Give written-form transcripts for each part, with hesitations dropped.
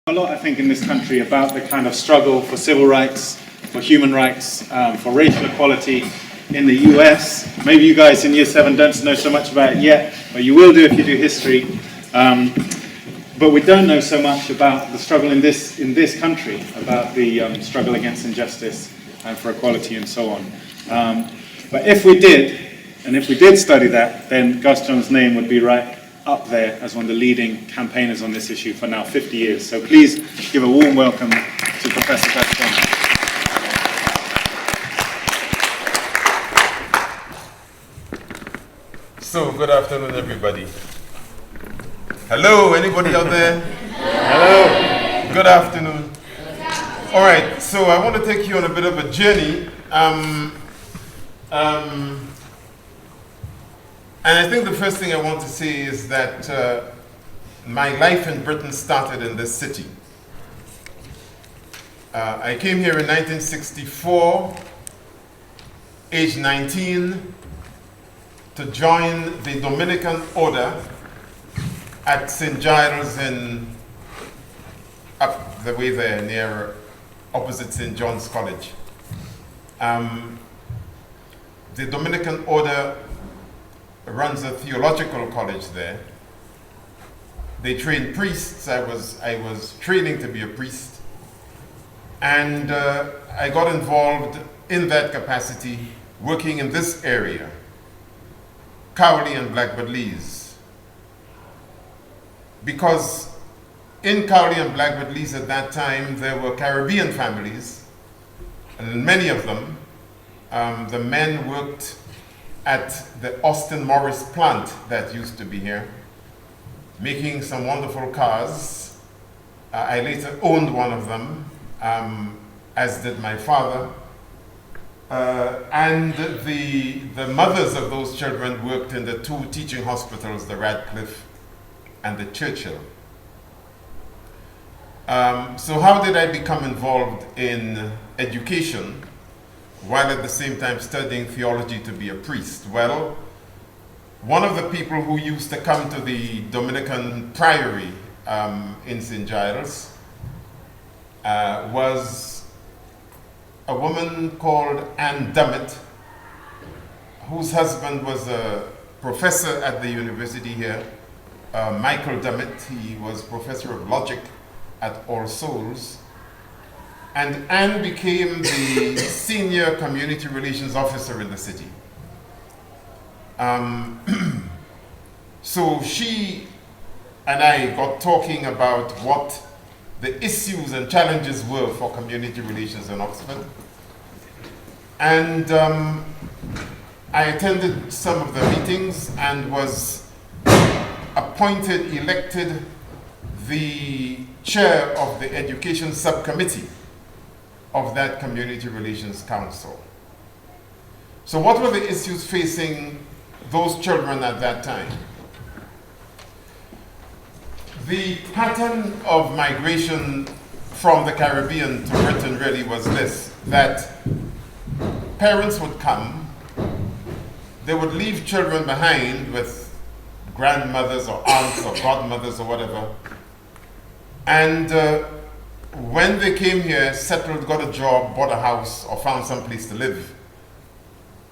A lot, I think, in this country about the kind of struggle for civil rights, for human rights, for racial equality in the US. Maybe you guys in Year 7 don't know so much about it yet, but you will do if you do history. But we don't know so much about the struggle in this country, about the struggle against injustice and for equality and so on. But if we did, and if we did study that, then Gus John's name would be right up there as one of the leading campaigners on this issue for now 50 years. So please give a warm welcome to Professor Gus John. So, good afternoon, everybody. Hello, anybody out there? Hello. Good afternoon. All right, so I want to take you on a bit of a journey. And I think the first thing I want to say is that my life in Britain started in this city. I came here in 1964, age 19, to join the Dominican order at St. Giles up the way there, near opposite St. John's College. The Dominican order runs a theological college there. They train priests. I was training to be a priest, and I got involved in that capacity, working in this area, Cowley and Blackbird Leys, because in Cowley and Blackbird Leys at that time there were Caribbean families, and many of them, the men worked at the Austin Morris plant that used to be here, making some wonderful cars. I later owned one of them, as did my father. And the mothers of those children worked in the two teaching hospitals, the Radcliffe and the Churchill. So how did I become involved in education while at the same time studying theology to be a priest? Well, one of the people who used to come to the Dominican Priory in St. Giles was a woman called Ann Dummett, whose husband was a professor at the university here, Michael Dummett. He was professor of logic at All Souls. And Anne became the senior community relations officer in the city. So she and I got talking about what the issues and challenges were for community relations in Oxford. And I attended some of the meetings and was elected the chair of the education subcommittee of that Community Relations Council. So what were the issues facing those children at that time? The pattern of migration from the Caribbean to Britain really was this, that parents would come, they would leave children behind with grandmothers or aunts or godmothers or whatever, and when they came here, settled, got a job, bought a house, or found some place to live,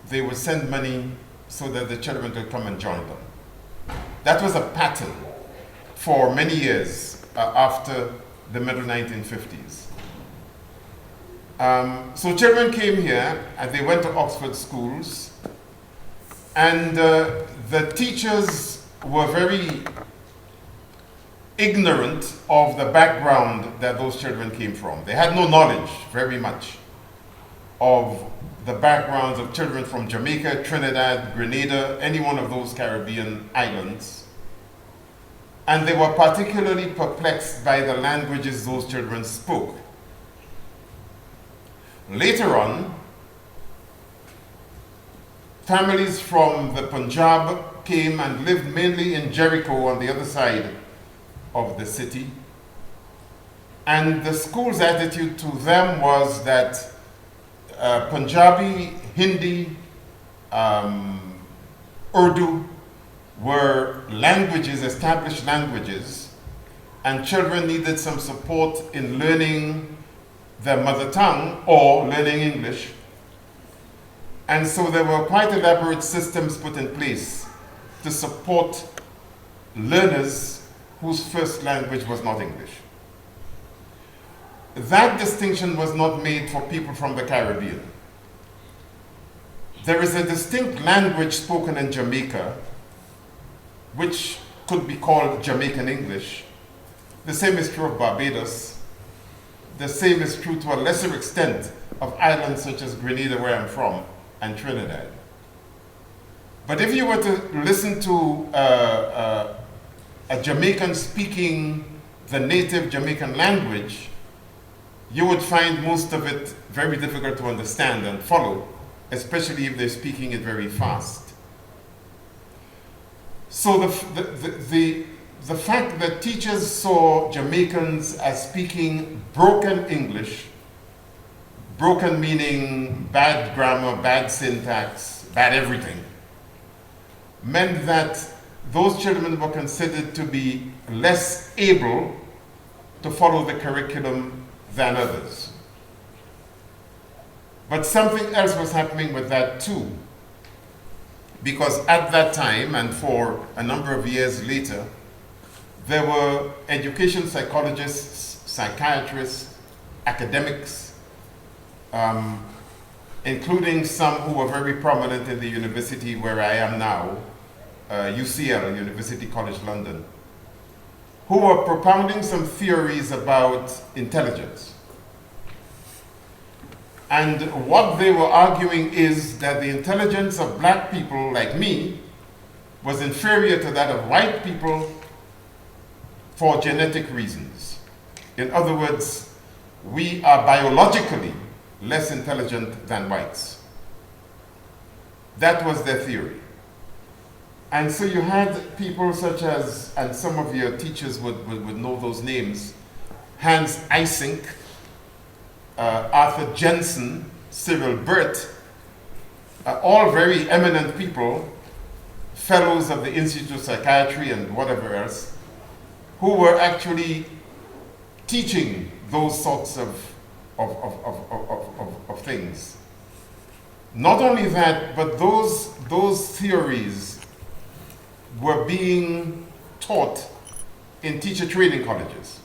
they would send money so that the children could come and join them. That was a pattern for many years after the middle 1950s. So children came here, and they went to Oxford schools, and the teachers were very ignorant of the background that those children came from. They had no knowledge, very much, of the backgrounds of children from Jamaica, Trinidad, Grenada, any one of those Caribbean islands. And they were particularly perplexed by the languages those children spoke. Later on, families from the Punjab came and lived mainly in Jericho on the other side of the city, and the school's attitude to them was that Punjabi, Hindi, Urdu were languages, established languages, and children needed some support in learning their mother tongue or learning English. And so there were quite elaborate systems put in place to support learners whose first language was not English. That distinction was not made for people from the Caribbean. There is a distinct language spoken in Jamaica, which could be called Jamaican English. The same is true of Barbados. The same is true to a lesser extent of islands such as Grenada, where I'm from, and Trinidad. But if you were to listen to a Jamaican speaking the native Jamaican language, you would find most of it very difficult to understand and follow, especially if they're speaking it very fast. So the fact that teachers saw Jamaicans as speaking broken English, broken meaning bad grammar, bad syntax, bad everything, meant that those children were considered to be less able to follow the curriculum than others. But something else was happening with that too, because at that time and for a number of years later, there were education psychologists, psychiatrists, academics, including some who were very prominent in the university where I am now, UCL, University College London, who were propounding some theories about intelligence. And what they were arguing is that the intelligence of black people like me was inferior to that of white people for genetic reasons. In other words, we are biologically less intelligent than whites. That was their theory. And so you had people such as, and some of your teachers would know those names, Hans Eysenck, Arthur Jensen, Cyril Burt, all very eminent people, fellows of the Institute of Psychiatry and whatever else, who were actually teaching those sorts of things. Not only that, but those theories were being taught in teacher training colleges.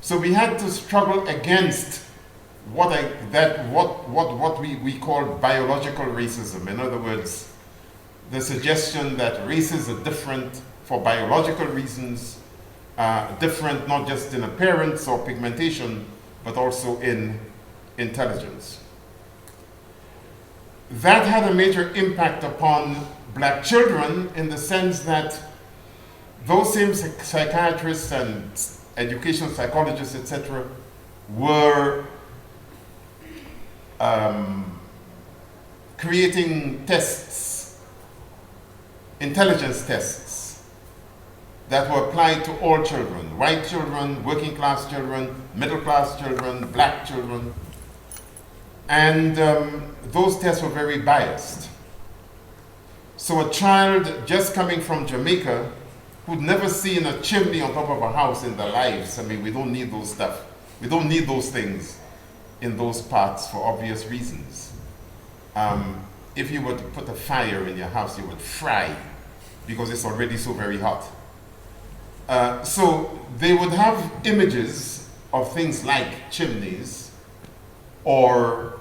So we had to struggle against what we call biological racism. In other words, the suggestion that races are different for biological reasons, different not just in appearance or pigmentation, but also in intelligence. That had a major impact upon black children in the sense that those same psychiatrists and educational psychologists, etc., were creating tests, intelligence tests, that were applied to all children, white children, working class children, middle class children, black children. And those tests were very biased. So a child just coming from Jamaica who'd never seen a chimney on top of a house in their lives, I mean, we don't need those stuff. We don't need those things in those parts for obvious reasons. If you were to put a fire in your house, you would fry because it's already so very hot. So they would have images of things like chimneys or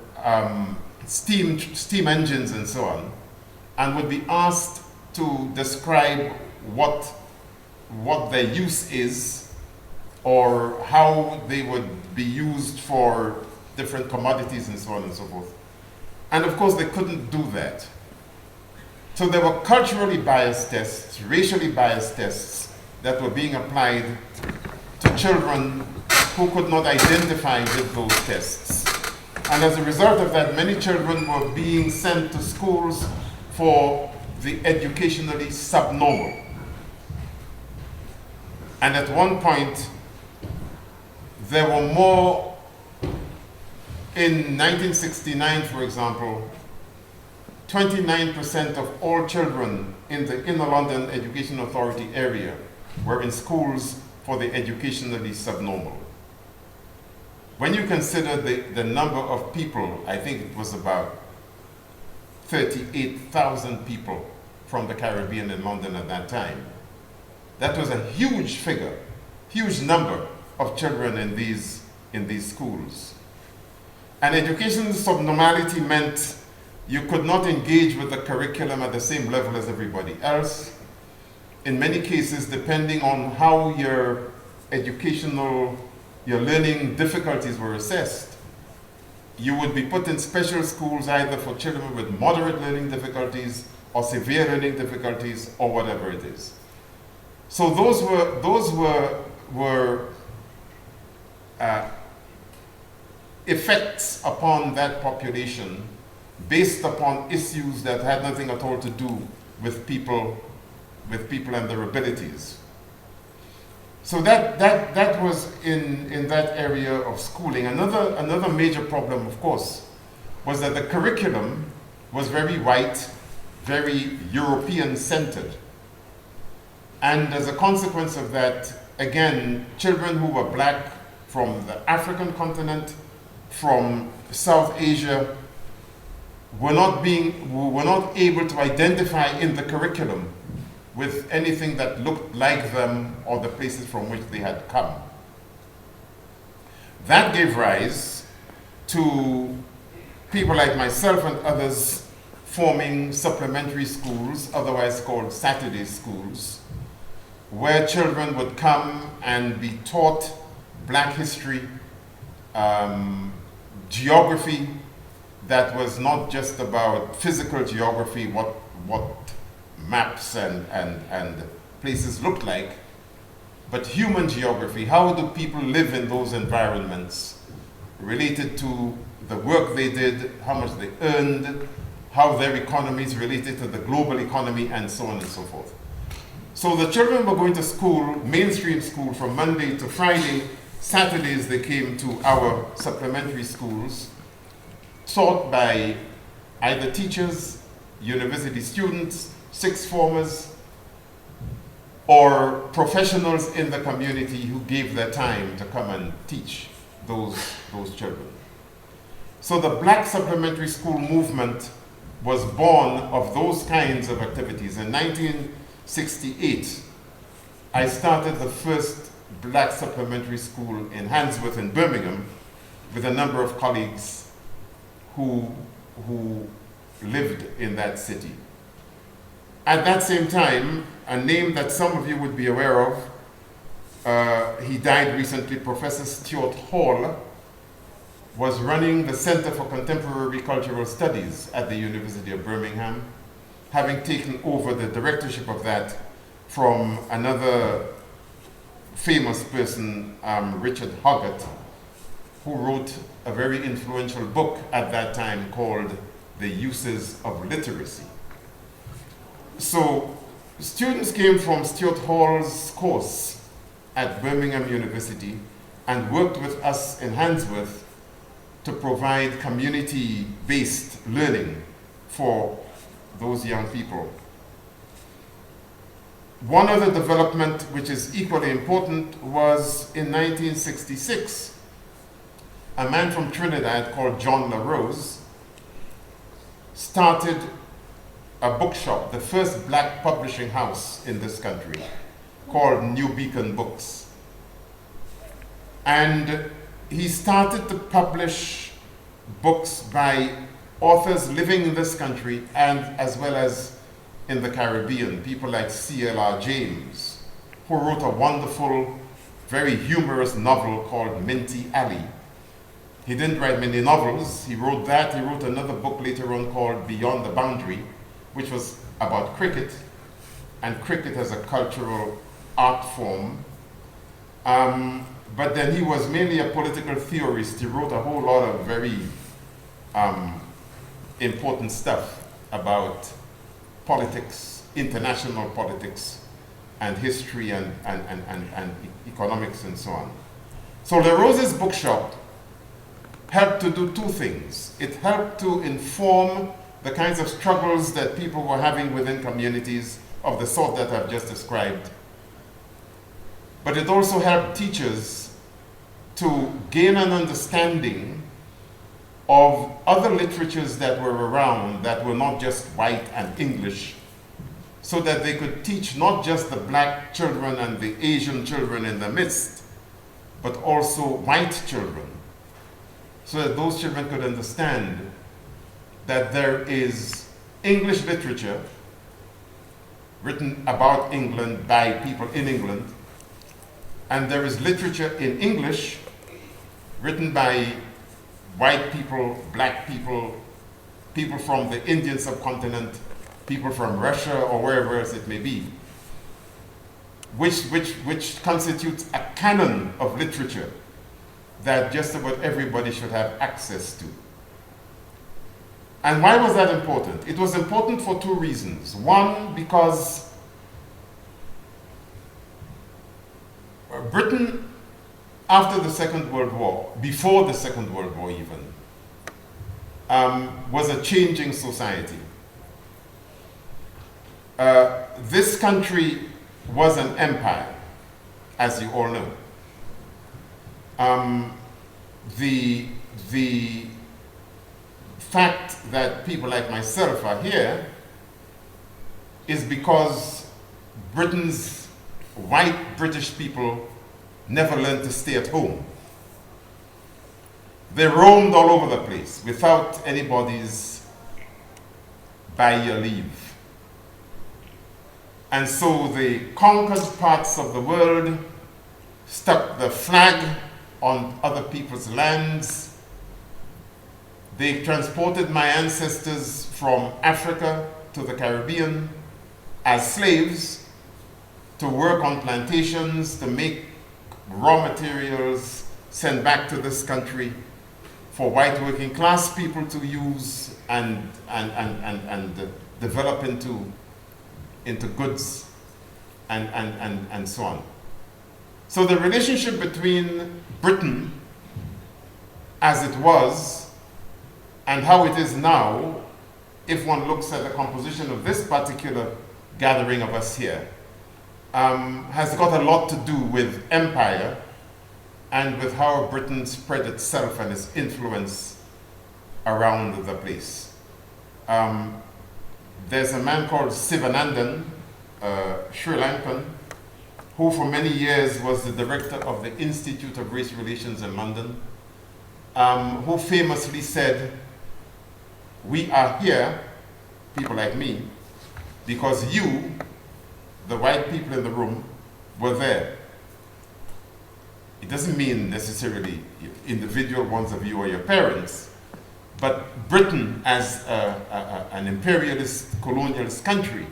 steam engines and so on, and would be asked to describe what their use is or how they would be used for different commodities and so on and so forth. And of course they couldn't do that. So there were culturally biased tests, racially biased tests that were being applied to children who could not identify with those tests. And as a result of that, many children were being sent to schools for the educationally subnormal. And at one point, there were more, in 1969, for example, 29% of all children in the Inner London Education Authority area were in schools for the educationally subnormal. When you consider the number of people, I think it was about 38,000 people from the Caribbean in London at that time. That was a huge figure, huge number of children in these schools. And educational subnormality meant you could not engage with the curriculum at the same level as everybody else. In many cases, depending on how your learning difficulties were assessed, you would be put in special schools either for children with moderate learning difficulties or severe learning difficulties or whatever it is. So those were effects upon that population based upon issues that had nothing at all to do with people and their abilities. So that was in that area of schooling. Another major problem, of course, was that the curriculum was very white, very European-centered. And as a consequence of that, again, children who were black from the African continent, from South Asia, were not able to identify in the curriculum with anything that looked like them or the places from which they had come. That gave rise to people like myself and others forming supplementary schools, otherwise called Saturday schools, where children would come and be taught black history, geography that was not just about physical geography, what maps and places looked like, but human geography. How do people live in those environments related to the work they did, how much they earned, how their economies related to the global economy, and so on and so forth. So the children were going to school, mainstream school, from Monday to Friday. Saturdays they came to our supplementary schools, taught by either teachers, university students, sixth formers, or professionals in the community who gave their time to come and teach those children. So the black supplementary school movement was born of those kinds of activities. In 1968, I started the first black supplementary school in Handsworth in Birmingham with a number of colleagues who lived in that city. At that same time, a name that some of you would be aware of, he died recently, Professor Stuart Hall, was running the Center for Contemporary Cultural Studies at the University of Birmingham, having taken over the directorship of that from another famous person, Richard Hoggart, who wrote a very influential book at that time called The Uses of Literacy. So students came from Stuart Hall's course at Birmingham University and worked with us in Handsworth to provide community-based learning for those young people. One other development which is equally important was in 1966, a man from Trinidad called John LaRose started a bookshop, the first black publishing house in this country, called New Beacon Books. And he started to publish books by authors living in this country and as well as in the Caribbean, people like C.L.R. James, who wrote a wonderful, very humorous novel called Minty Alley. He didn't write many novels. He wrote that. He wrote another book later on called Beyond the Boundary, which was about cricket, and cricket as a cultural art form. But then he was mainly a political theorist. He wrote a whole lot of very important stuff about politics, international politics, and history and economics and so on. So LaRose's bookshop helped to do two things. It helped to inform the kinds of struggles that people were having within communities of the sort that I've just described. but it also helped teachers to gain an understanding of other literatures that were around that were not just white and English, so that they could teach not just the black children and the Asian children in the midst, but also white children, so that those children could understand that there is English literature written about England by people in England, and there is literature in English written by white people, black people, people from the Indian subcontinent, people from Russia or wherever else it may be, which constitutes a canon of literature that just about everybody should have access to. And why was that important? It was important for two reasons. One, because Britain, after the Second World War, before the Second World War even, was a changing society. This country was an empire, as you all know. The fact that people like myself are here is because Britain's white British people never learned to stay at home. They roamed all over the place without anybody's by your leave. And so they conquered parts of the world, stuck the flag on other people's lands. They transported my ancestors from Africa to the Caribbean as slaves to work on plantations, to make raw materials, sent back to this country for white working class people to use and develop into goods and so on. So the relationship between Britain as it was and how it is now, if one looks at the composition of this particular gathering of us here, has got a lot to do with empire and with how Britain spread itself and its influence around the place. There's a man called Sivanandan, Sri Lankan, who for many years was the director of the Institute of Race Relations in London, who famously said, "We are here, people like me, because you, the white people in the room, were there." It doesn't mean necessarily individual ones of you or your parents, but Britain as an imperialist, colonialist country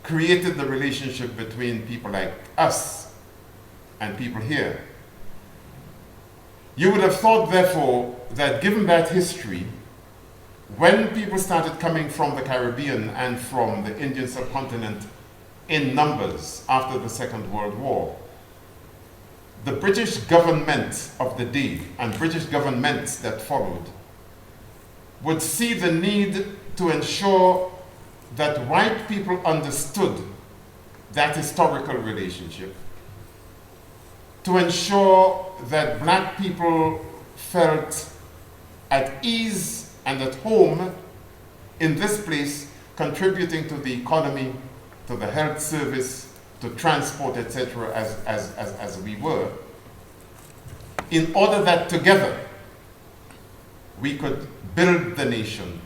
created the relationship between people like us and people here. You would have thought, therefore, that given that history, when people started coming from the Caribbean and from the Indian subcontinent in numbers after the Second World War, the British government of the day and British governments that followed would see the need to ensure that white people understood that historical relationship, to ensure that black people felt at ease and at home in this place, contributing to the economy, to the health service, to transport, etc., as we were, in order that together we could build the nation,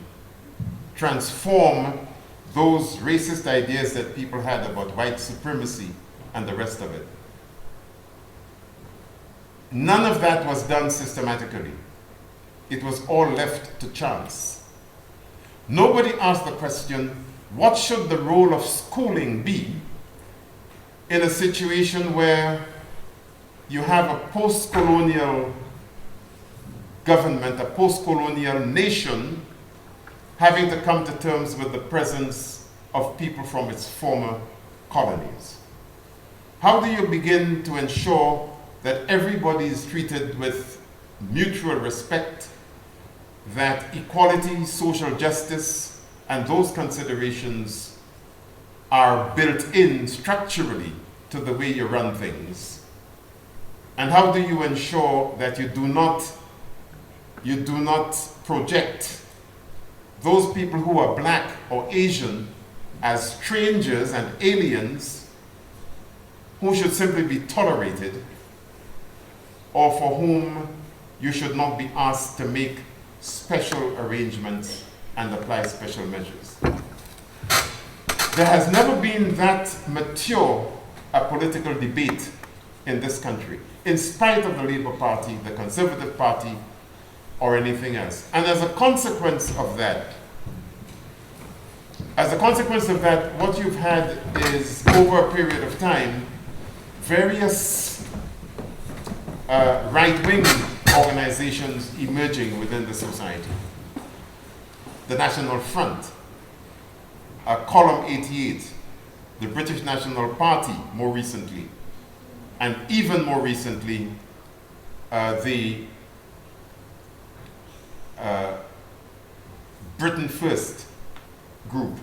transform those racist ideas that people had about white supremacy and the rest of it. None of that was done systematically. It was all left to chance. Nobody asked the question, what should the role of schooling be in a situation where you have a post-colonial government, a post-colonial nation, having to come to terms with the presence of people from its former colonies? How do you begin to ensure that everybody is treated with mutual respect, that equality, social justice, and those considerations are built in structurally to the way you run things? And how do you ensure that you do not project those people who are black or Asian as strangers and aliens who should simply be tolerated, or for whom you should not be asked to make special arrangements and apply special measures? There has never been that mature a political debate in this country, in spite of the Labour Party, the Conservative Party, or anything else. And as a consequence of that, what you've had is, over a period of time, various right-wing organizations emerging within the society. The National Front, Column 88, the British National Party more recently, and even more recently, the Britain First group.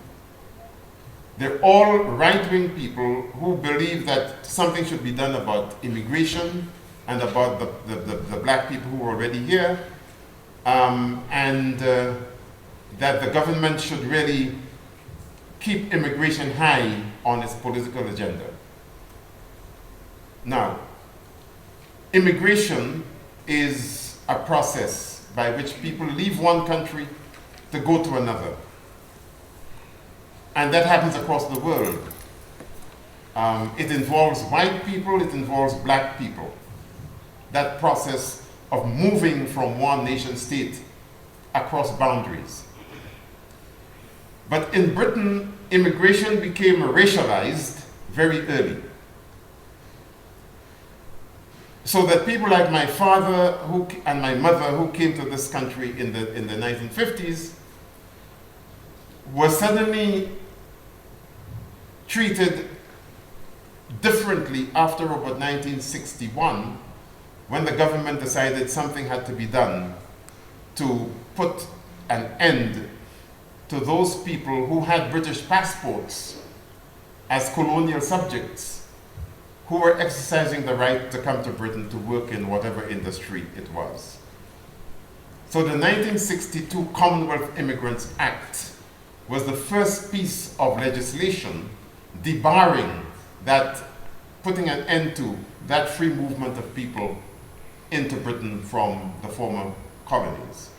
They're all right-wing people who believe that something should be done about immigration and about the black people who are already here, and that the government should really keep immigration high on its political agenda. Now, immigration is a process by which people leave one country to go to another. And that happens across the world. It involves white people, it involves black people. That process of moving from one nation state across boundaries. But in Britain, immigration became racialized very early. So that people like my father and my mother, who came to this country in the 1950s, were suddenly treated differently after about 1961, when the government decided something had to be done to put an end to those people who had British passports as colonial subjects, who were exercising the right to come to Britain to work in whatever industry it was. So the 1962 Commonwealth Immigrants Act was the first piece of legislation debarring that, putting an end to that free movement of people into Britain from the former colonies.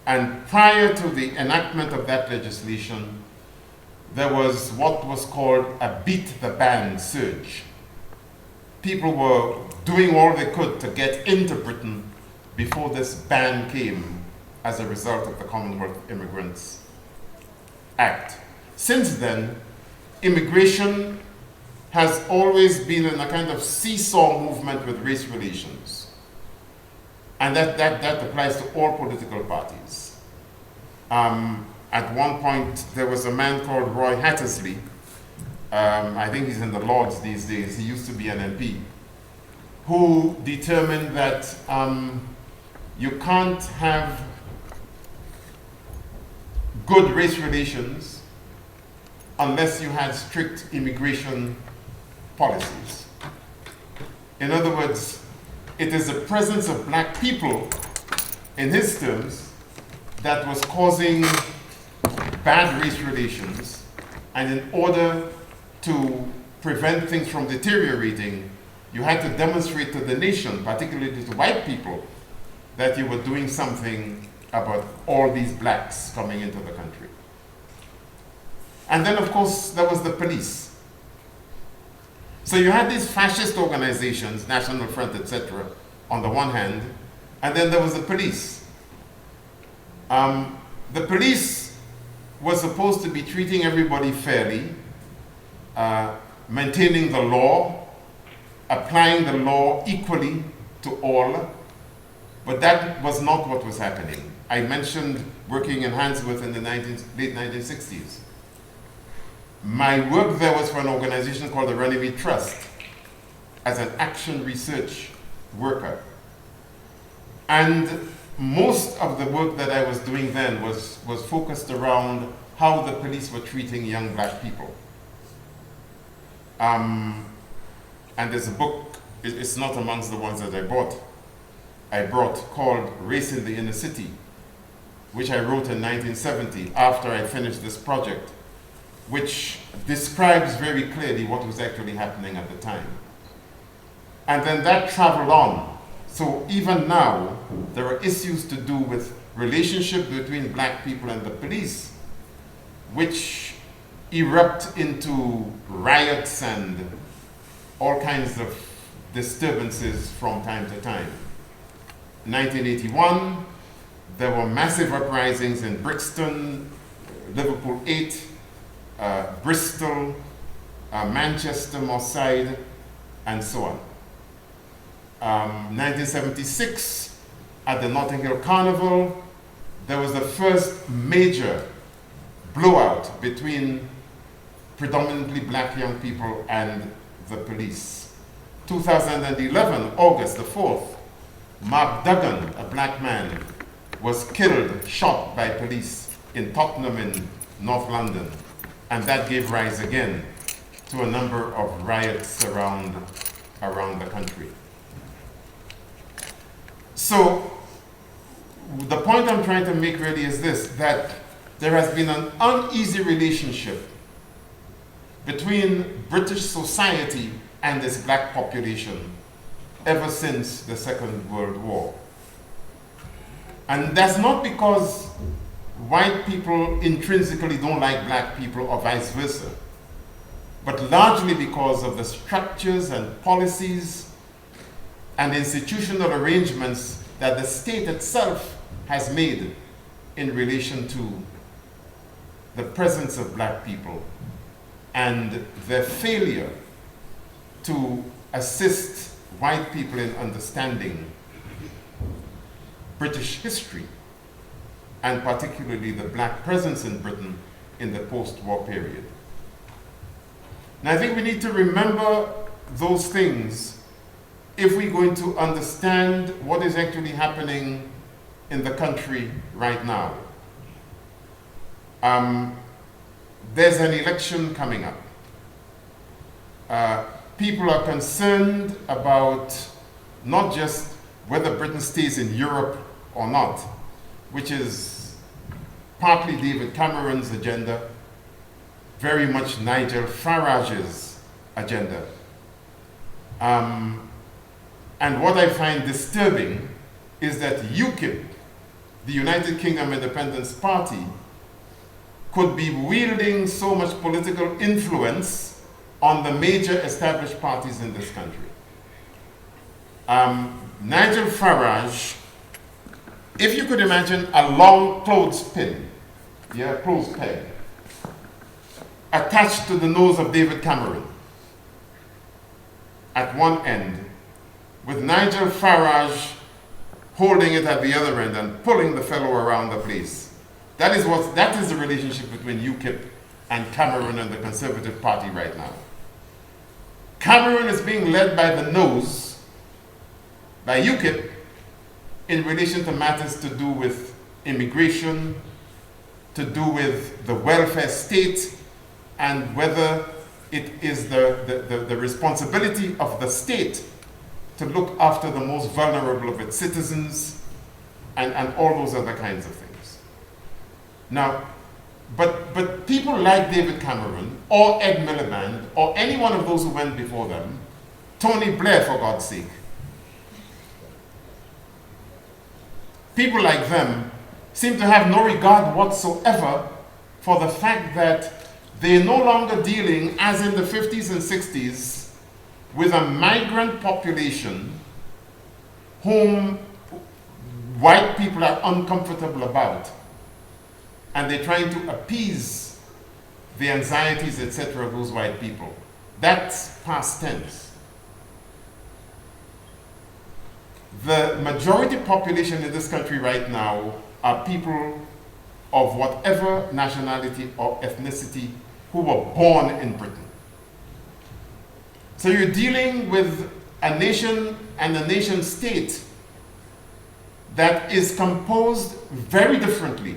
And prior to the enactment of that legislation, there was what was called a beat the ban surge. People were doing all they could to get into Britain before this ban came as a result of the Commonwealth Immigrants Act. Since then, immigration has always been in a kind of seesaw movement with race relations. And that applies to all political parties. At one point, there was a man called Roy Hattersley. I think he's in the Lords these days. He used to be an MP, who determined that you can't have good race relations unless you had strict immigration policies. In other words, it is the presence of black people, in his terms, that was causing bad race relations, and in order to prevent things from deteriorating, you had to demonstrate to the nation, particularly to white people, that you were doing something about all these blacks coming into the country. And then, of course, there was the police. So you had these fascist organizations, National Front, etc., on the one hand, and then there was the police. The police was supposed to be treating everybody fairly, maintaining the law, applying the law equally to all, but that was not what was happening. I mentioned working in Handsworth in the late 1960s. My work there was for an organization called the Runnymede Trust as an action research worker. And most of the work that I was doing then was focused around how the police were treating young black people. And there's a book, it's not amongst the ones that I brought called Race in the Inner City, which I wrote in 1970 after I finished this project, which describes very clearly what was actually happening at the time. And then that traveled on. So even now, there are issues to do with relationship between black people and the police, which erupt into riots and all kinds of disturbances from time to time. 1981, there were massive uprisings in Brixton, Liverpool 8, Bristol, Manchester, Moss Side, and so on. 1976, at the Notting Hill Carnival, there was the first major blowout between predominantly black young people and the police. 2011, August the 4th, Mark Duggan, a black man, was killed, shot by police in Tottenham in North London. And that gave rise again to a number of riots around the country. So the point I'm trying to make really is this, that there has been an uneasy relationship between British society and this black population ever since the Second World War. And that's not because white people intrinsically don't like black people or vice versa, but largely because of the structures and policies and institutional arrangements that the state itself has made in relation to the presence of black people and their failure to assist white people in understanding British history, and particularly the black presence in Britain in the post-war period. And I think we need to remember those things if we're going to understand what is actually happening in the country right now. There's an election coming up. People are concerned about not just whether Britain stays in Europe or not, which is partly David Cameron's agenda, very much Nigel Farage's agenda. And what I find disturbing is that UKIP, the United Kingdom Independence Party, could be wielding so much political influence on the major established parties in this country. Nigel Farage, if you could imagine a long clothespin, clothes peg, attached to the nose of David Cameron at one end, with Nigel Farage holding it at the other end and pulling the fellow around the place. That is the relationship between UKIP and Cameron and the Conservative Party right now. Cameron is being led by the nose by UKIP in relation to matters to do with immigration, to do with the welfare state, and whether it is the responsibility of the state to look after the most vulnerable of its citizens, and all those other kinds of things. Now, but people like David Cameron, or Ed Miliband, or any one of those who went before them, Tony Blair, for God's sake, people like them seem to have no regard whatsoever for the fact that they're no longer dealing, as in the 50s and 60s, with a migrant population whom white people are uncomfortable about. And they're trying to appease the anxieties, etc., of those white people. That's past tense. The majority population in this country right now are people of whatever nationality or ethnicity who were born in Britain. So you're dealing with a nation and a nation state that is composed very differently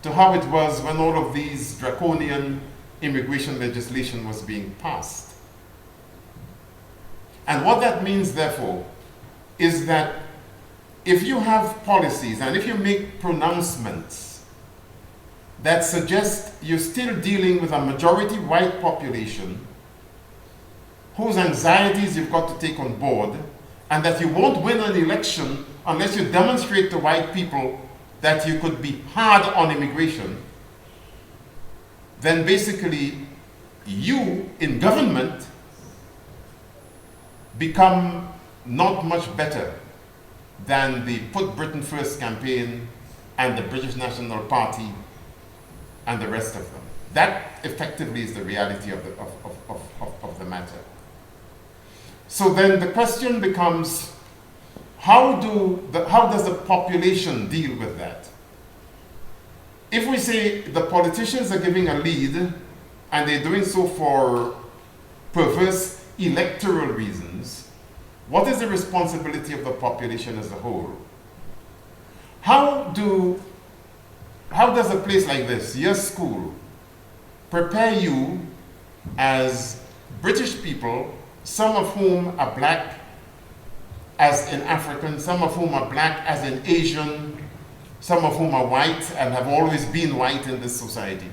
to how it was when all of these draconian immigration legislation was being passed. And what that means, therefore, is that if you have policies and if you make pronouncements that suggest you're still dealing with a majority white population whose anxieties you've got to take on board, and that you won't win an election unless you demonstrate to white people that you could be hard on immigration, then basically you in government become not much better than the Put Britain First campaign and the British National Party and the rest of them. That effectively is the reality of the matter. So then the question becomes, how does the population deal with that? If we say the politicians are giving a lead and they're doing so for perverse electoral reasons, what is the responsibility of the population as a whole? How does a place like this, your school, prepare you as British people, some of whom are black as in African, some of whom are black as in Asian, some of whom are white and have always been white in this society?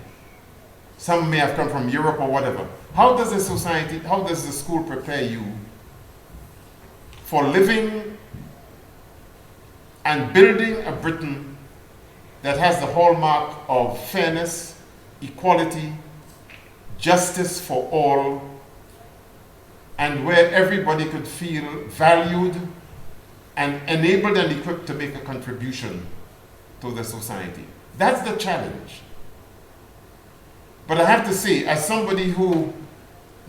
Some may have come from Europe or whatever. How does the school prepare you for living and building a Britain that has the hallmark of fairness, equality, justice for all, and where everybody could feel valued and enabled and equipped to make a contribution to the society? That's the challenge. But I have to say, as somebody who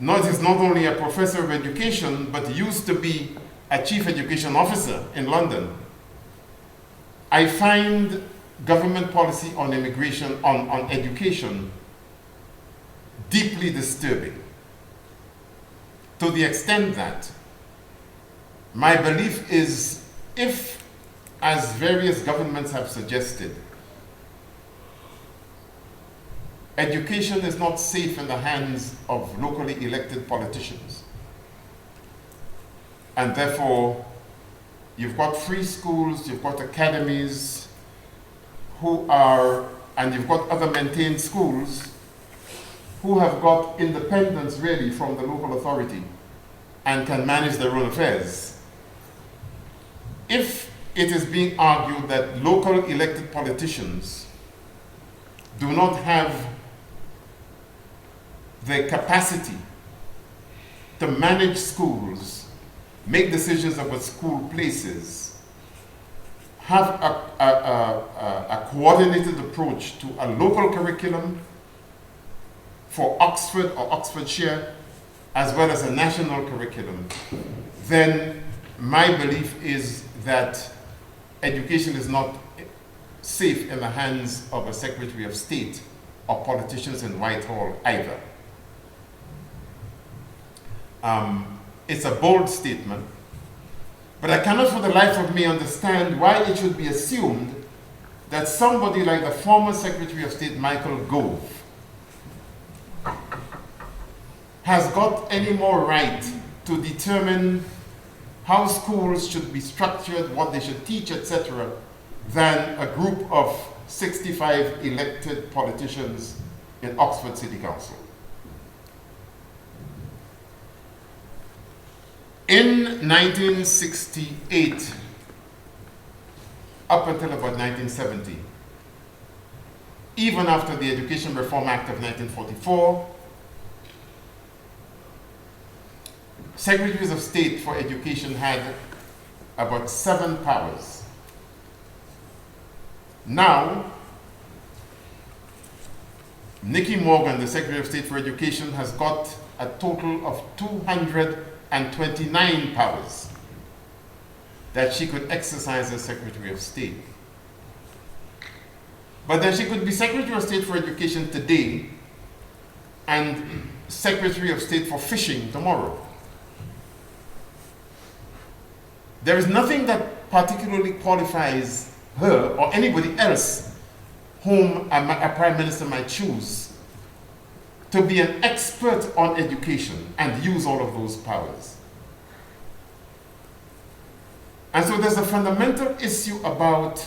is not only a professor of education, but used to be a chief education officer in London, I find government policy on immigration, on education, deeply disturbing. To the extent that my belief is, if, as various governments have suggested, education is not safe in the hands of locally elected politicians, and therefore you've got free schools, you've got academies and you've got other maintained schools who have got independence really from the local authority and can manage their own affairs. If it is being argued that local elected politicians do not have the capacity to manage schools, make decisions about school places, have a coordinated approach to a local curriculum for Oxford or Oxfordshire, as well as a national curriculum, then my belief is that education is not safe in the hands of a Secretary of State or politicians in Whitehall either. It's a bold statement, but I cannot for the life of me understand why it should be assumed that somebody like the former Secretary of State Michael Gove has got any more right to determine how schools should be structured, what they should teach, etc., than a group of 65 elected politicians in Oxford City Council. In 1968, up until about 1970, even after the Education Reform Act of 1944, Secretaries of State for Education had about 7 powers. Now, Nicky Morgan, the Secretary of State for Education, has got a total of 229 powers that she could exercise as Secretary of State. But then she could be Secretary of State for Education today and Secretary of State for Fishing tomorrow. There is nothing that particularly qualifies her or anybody else whom a prime minister might choose to be an expert on education and use all of those powers. And so there's a fundamental issue about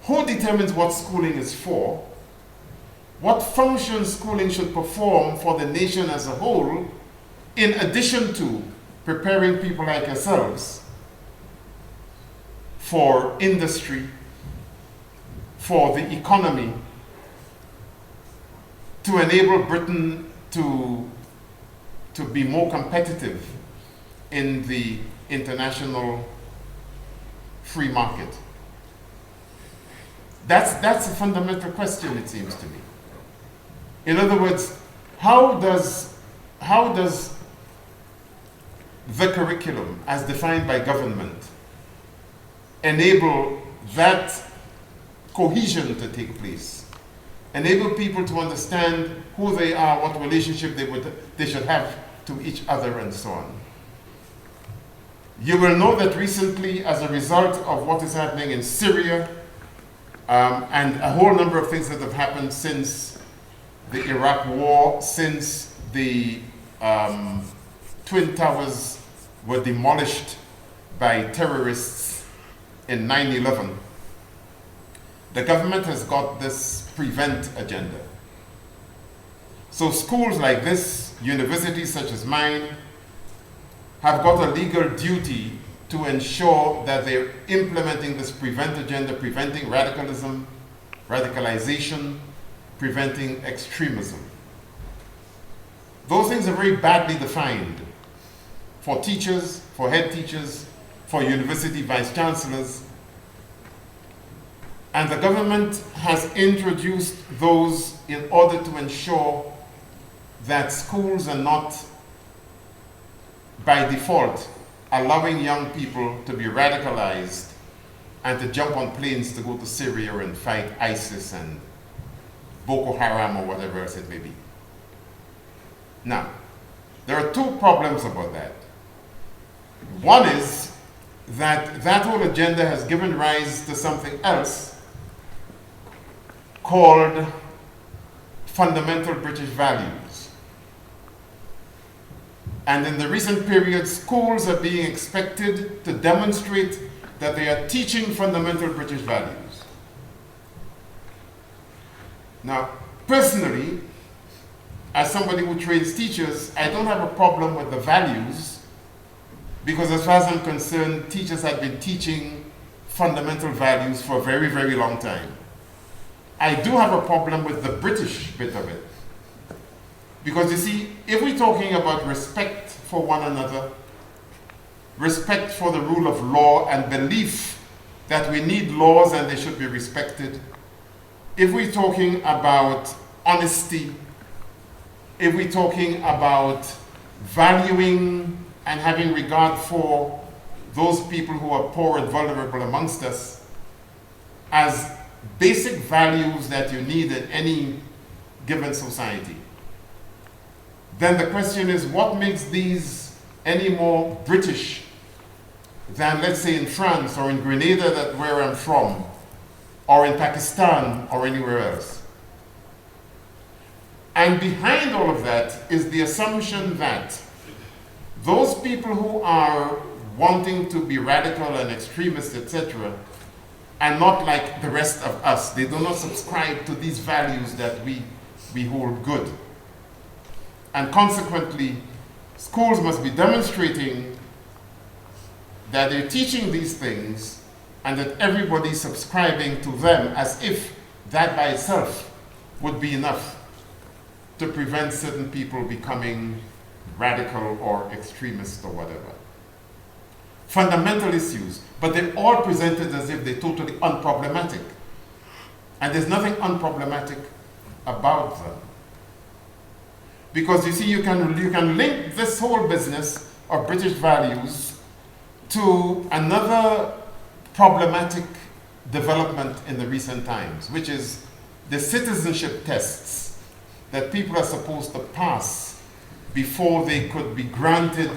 who determines what schooling is for, what function schooling should perform for the nation as a whole, in addition to preparing people like yourselves for industry, for the economy, to enable Britain to be more competitive in the international free market. That's a fundamental question, it seems to me. In other words, how does the curriculum as defined by government enable that cohesion to take place, enable people to understand who they are, what relationship they should have to each other, and so on. You will know that recently, as a result of what is happening in Syria, and a whole number of things that have happened since the Iraq War, since the Twin Towers were demolished by terrorists in 9/11, the government has got this prevent agenda. So schools like this, universities such as mine, have got a legal duty to ensure that they're implementing this prevent agenda, preventing radicalism, radicalization, preventing extremism. Those things are very badly defined for teachers, for head teachers, for university vice chancellors. And the government has introduced those in order to ensure that schools are not, by default, allowing young people to be radicalized and to jump on planes to go to Syria and fight ISIS and Boko Haram or whatever else it may be. Now, there are two problems about that. One is that that whole agenda has given rise to something else called fundamental British values. And in the recent period, schools are being expected to demonstrate that they are teaching fundamental British values. Now, personally, as somebody who trains teachers, I don't have a problem with the values, because as far as I'm concerned, teachers have been teaching fundamental values for a very, very long time. I do have a problem with the British bit of it. Because you see, if we're talking about respect for one another, respect for the rule of law, and belief that we need laws and they should be respected, if we're talking about honesty, if we're talking about valuing and having regard for those people who are poor and vulnerable amongst us as basic values that you need in any given society, then the question is, what makes these any more British than, let's say, in France or in Grenada, that where I'm from, or in Pakistan or anywhere else? And behind all of that is the assumption that those people who are wanting to be radical and extremist, etc., are not like the rest of us. They do not subscribe to these values that we hold good. And consequently, schools must be demonstrating that they're teaching these things and that everybody's subscribing to them, as if that by itself would be enough to prevent certain people becoming radical or extremist or whatever. Fundamental issues, but they're all presented as if they're totally unproblematic. And there's nothing unproblematic about them. Because you see, you can link this whole business of British values to another problematic development in the recent times, which is the citizenship tests that people are supposed to pass before they could be granted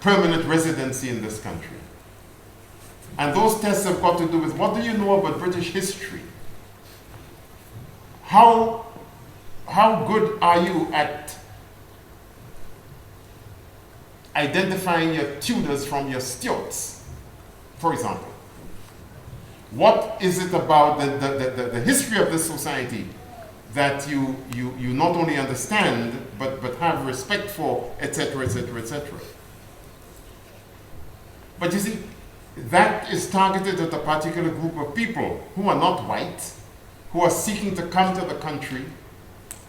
permanent residency in this country. And those tests have got to do with, what do you know about British history? How good are you at identifying your Tudors from your Stuarts? for example. What is it about the history of this society that you not only understand, but have respect for, etc., etc., etc.? But you see, that is targeted at a particular group of people who are not white, who are seeking to come to the country,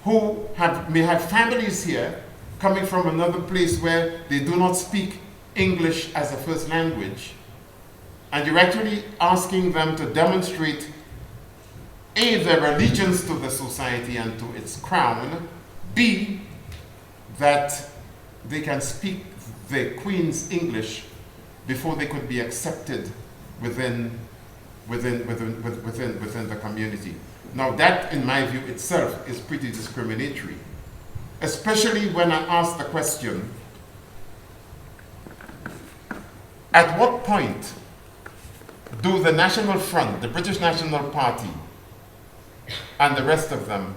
who may have families here coming from another place where they do not speak English as a first language. And you're actually asking them to demonstrate A, their allegiance to the society and to its crown, B, that they can speak the Queen's English before they could be accepted within the community. Now that, in my view, itself is pretty discriminatory, especially when I ask the question, at what point do the National Front, the British National Party, and the rest of them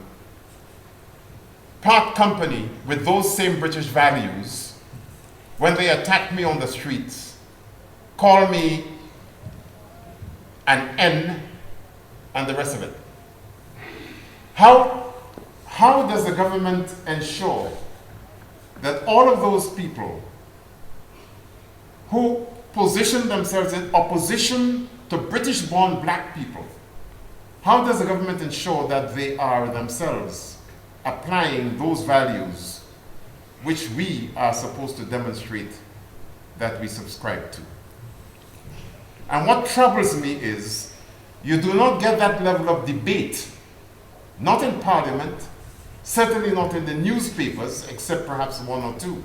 part company with those same British values when they attack me on the streets, call me an N, and the rest of it? How does the government ensure that all of those people who position themselves in opposition to British-born black people, how does the government ensure that they are themselves applying those values which we are supposed to demonstrate that we subscribe to? And what troubles me is you do not get that level of debate, not in Parliament, certainly not in the newspapers, except perhaps one or two,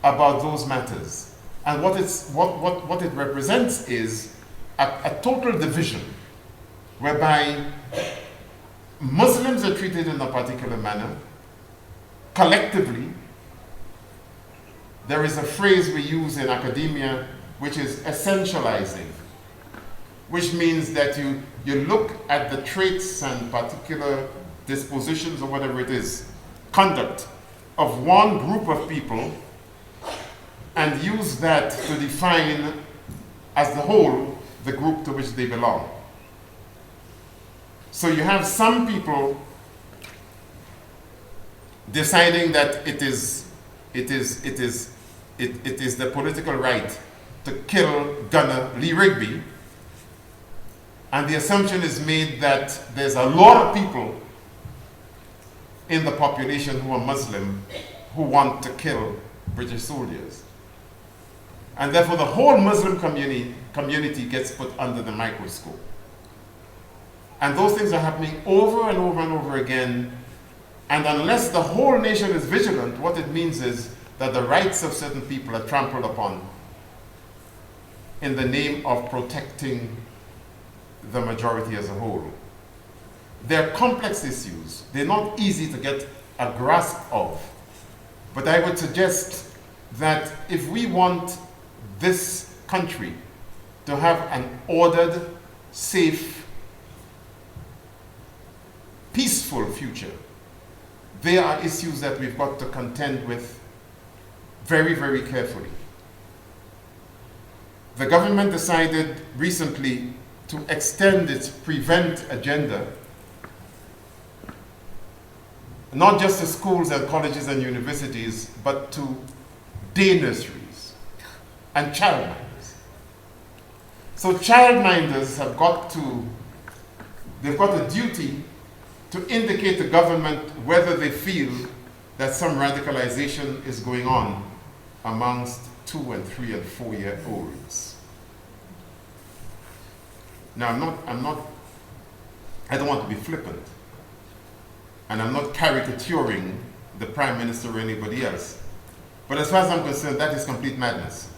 about those matters. And what it represents is a total division, whereby Muslims are treated in a particular manner. Collectively, there is a phrase we use in academia which is essentializing, which means that you look at the traits and particular dispositions or whatever it is, conduct of one group of people, and use that to define as the whole the group to which they belong. So you have some people deciding that it is the political right to kill gunner Lee Rigby, and the assumption is made that there's a lot of people in the population who are Muslim who want to kill British soldiers. And therefore the whole Muslim community gets put under the microscope. And those things are happening over and over and over again. And unless the whole nation is vigilant, what it means is that the rights of certain people are trampled upon in the name of protecting the majority as a whole. They're complex issues. They're not easy to get a grasp of. But I would suggest that if we want this country to have an ordered, safe, peaceful future, there are issues that we've got to contend with very, very carefully. The government decided recently to extend its prevent agenda not just to schools and colleges and universities, but to day nurseries and childminders. So childminders have they've got a duty to indicate to government whether they feel that some radicalization is going on amongst 2 and 3 and 4-year-olds. Now I don't want to be flippant, and I'm not caricaturing the Prime Minister or anybody else, but as far as I'm concerned, that is complete madness.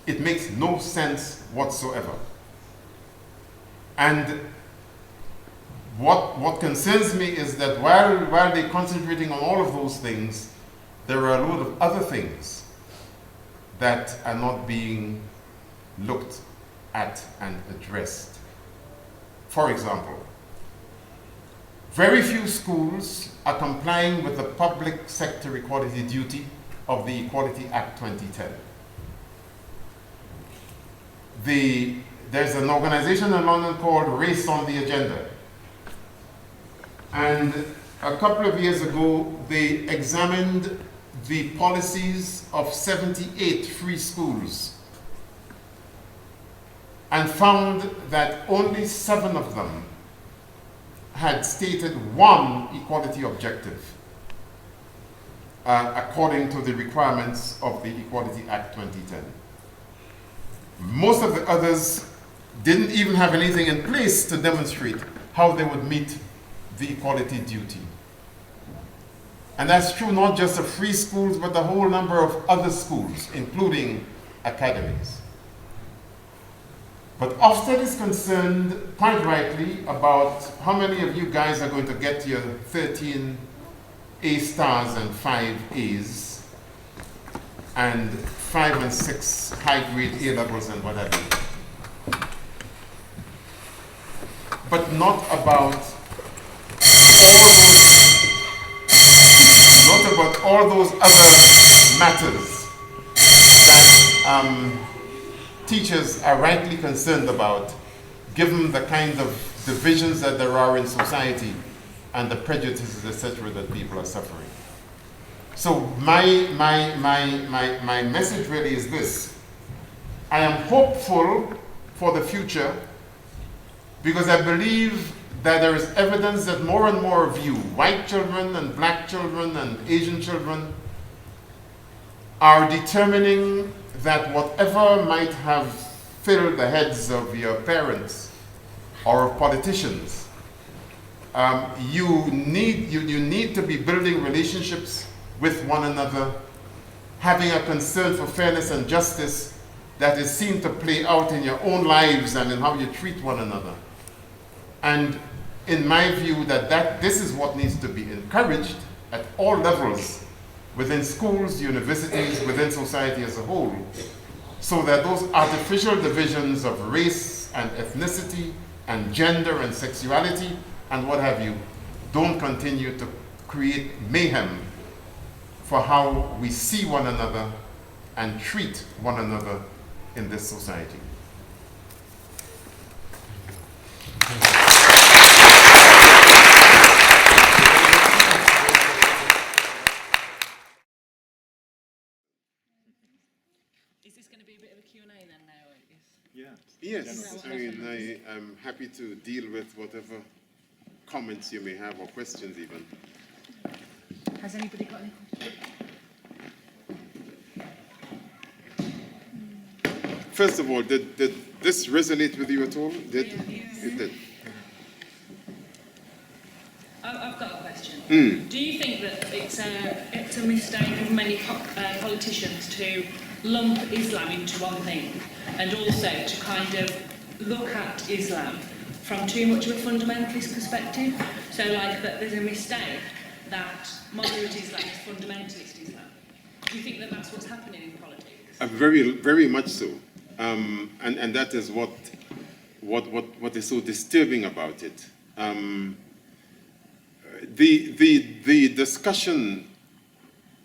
It makes no sense whatsoever. And what concerns me is that while they're concentrating on all of those things, there are a lot of other things that are not being looked at and addressed. For example, very few schools are complying with the public sector equality duty of the Equality Act 2010. there's an organization in London called Race on the Agenda. And a couple of years ago, they examined the policies of 78 free schools and found that only 7 of them had stated one equality objective according to the requirements of the Equality Act 2010. Most of the others didn't even have anything in place to demonstrate how they would meet the equality duty. And that's true not just of free schools, but a whole number of other schools, including academies. But Ofsted is concerned, quite rightly, about how many of you guys are going to get your 13 A stars and 5 A's, and 5 and 6 high-grade A levels and whatever. But not about all those other matters that teachers are rightly concerned about, given the kind of divisions that there are in society and the prejudices, etc., that people are suffering. So my message really is this. I am hopeful for the future because I believe that there is evidence that more and more of you, white children and black children and Asian children, are determining that whatever might have filled the heads of your parents or of politicians, you need to be building relationships with one another, having a concern for fairness and justice that is seen to play out in your own lives and in how you treat one another. And in my view, this is what needs to be encouraged at all levels, within schools, universities, within society as a whole, so that those artificial divisions of race and ethnicity and gender and sexuality and what have you don't continue to create mayhem for how we see one another and treat one another in this society. Is this going to be a bit of a Q&A then now, I guess? Yeah. Yes, I'm happy to deal with whatever comments you may have or questions even. Has anybody got any questions? First of all, did this resonate with you at all? Yes. It did. I've got a question. Do you think that it's a mistake of many politicians to lump Islam into one thing, and also to kind of look at Islam from too much of a fundamentalist perspective? So like that there's a mistake that moderate Islam is fundamentalist Islam. Do you think that that's what's happening in politics? Very, very much so. And that is what is so disturbing about it. The discussion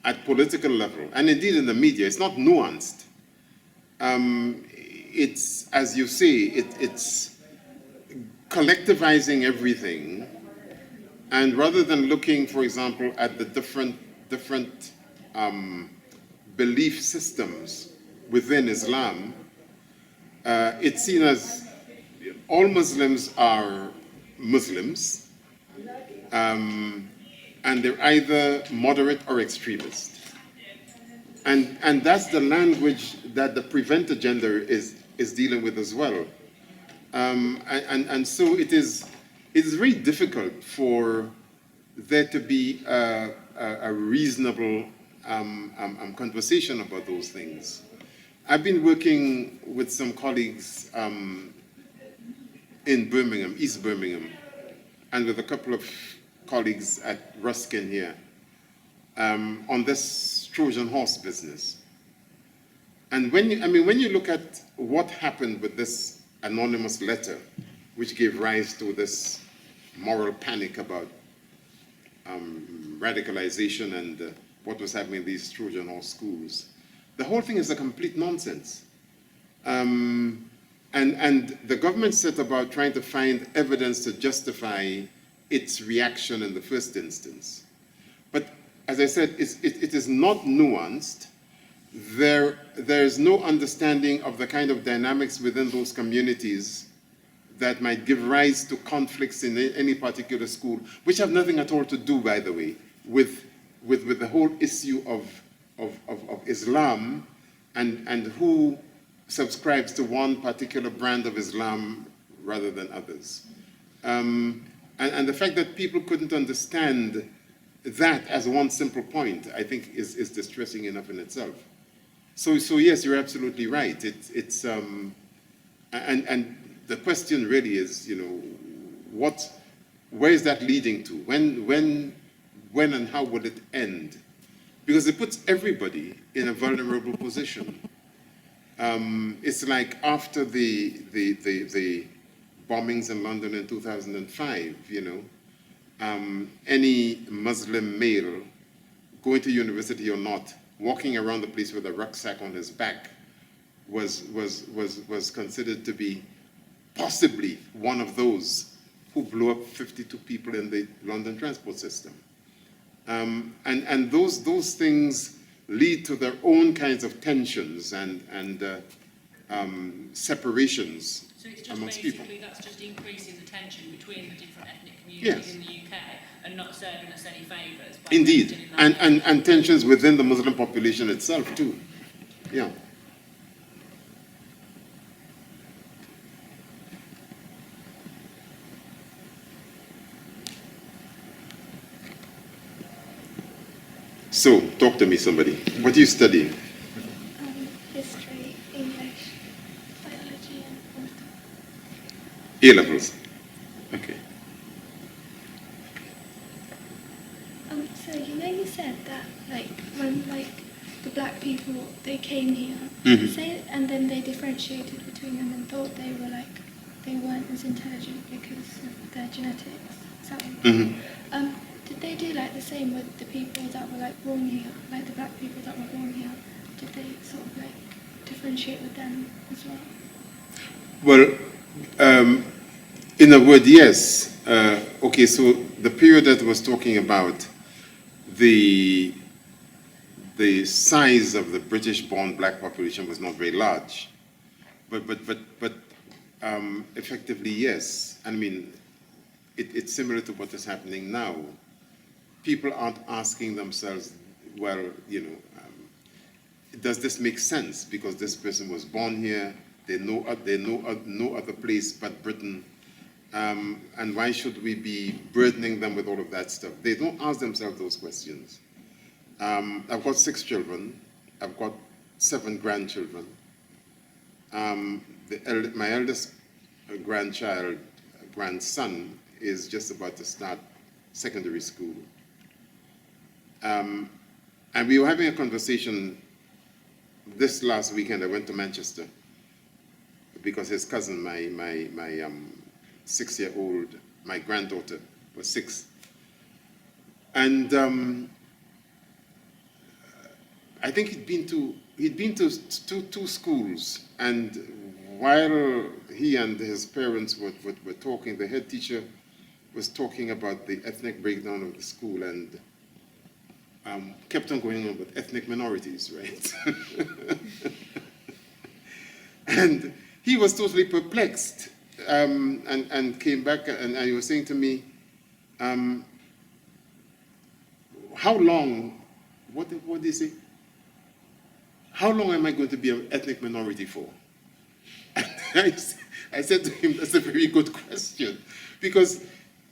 at political level, and indeed in the media, it's not nuanced. It's, as you say, it's collectivizing everything, and rather than looking, for example, at the different belief systems within Islam, it's seen as all Muslims are Muslims, and they're either moderate or extremist. And that's the language that the prevent agenda is dealing with as well. And so it is very difficult for there to be a reasonable conversation about those things. I've been working with some colleagues in Birmingham, East Birmingham, and with a couple of colleagues at Ruskin here on this Trojan horse business. And when you look at what happened with this anonymous letter, which gave rise to this moral panic about radicalization and what was happening in these Trojan horse schools, the whole thing is a complete nonsense. And the government set about trying to find evidence to justify its reaction in the first instance. But as I said, it is not nuanced. There is no understanding of the kind of dynamics within those communities that might give rise to conflicts in any particular school, which have nothing at all to do, by the way, with the whole issue of Islam and who subscribes to one particular brand of Islam rather than others. And the fact that people couldn't understand that as one simple point, I think is distressing enough in itself. So yes, you're absolutely right. And the question really is, where is that leading to? When and how will it end? Because it puts everybody in a vulnerable position. It's like after the bombings in London in 2005, any Muslim male going to university or not, walking around the place with a rucksack on his back was considered to be possibly one of those who blew up 52 people in the London transport system. And those things lead to their own kinds of tensions and separations so it's just amongst basically people. that's just increasing the tension between the different ethnic communities in the UK and not serving us any favours. Indeed, and tensions within the Muslim population itself too. Yeah. So, talk to me, somebody. What are you studying? History, English, biology, and A-levels. Okay. So you said that when the black people they came here, and then they differentiated between them and thought they weren't as intelligent because of their genetics. Is that right? Did they do the same with the people that were born here, the black people that were born here? Did they sort of differentiate with them as well? Well, in a word, yes. Okay, so the period that was talking about, the size of the British-born black population was not very large, but effectively, yes. I mean, it's similar to what is happening now. People aren't asking themselves, well, does this make sense? Because this person was born here, they know no other place but Britain, and why should we be burdening them with all of that stuff? They don't ask themselves those questions. I've got 6 children. I've got 7 grandchildren. My eldest grandson, is just about to start secondary school. And we were having a conversation this last weekend. I went to Manchester because his cousin, my 6-year-old, my granddaughter was 6. And I think he'd been to two schools, and while he and his parents were talking, the head teacher was talking about the ethnic breakdown of the school and kept on going on with ethnic minorities, right? And he was totally perplexed and came back and he was saying to me, how long, what did he say? How long am I going to be an ethnic minority for? I said to him, that's a very good question. Because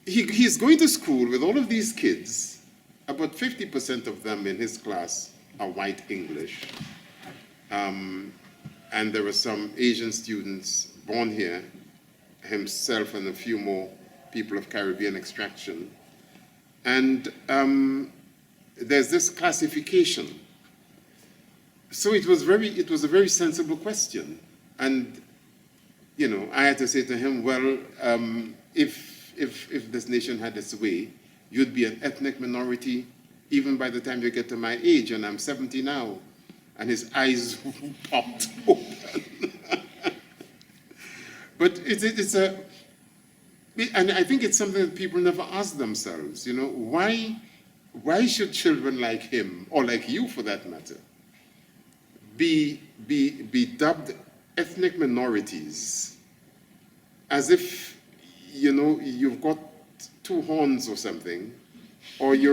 he's going to school with all of these kids. About 50% of them in his class are white English. And there were some Asian students born here, himself and a few more people of Caribbean extraction. And there's this classification. So it was a very sensible question. And, I had to say to him, well, if this nation had its way, you'd be an ethnic minority even by the time you get to my age, and I'm 70 now. And his eyes popped open. But it's a, and I think it's something that people never ask themselves, you know, why should children like him, or like you for that matter, be dubbed ethnic minorities as if, you know, you've got two horns or something, or you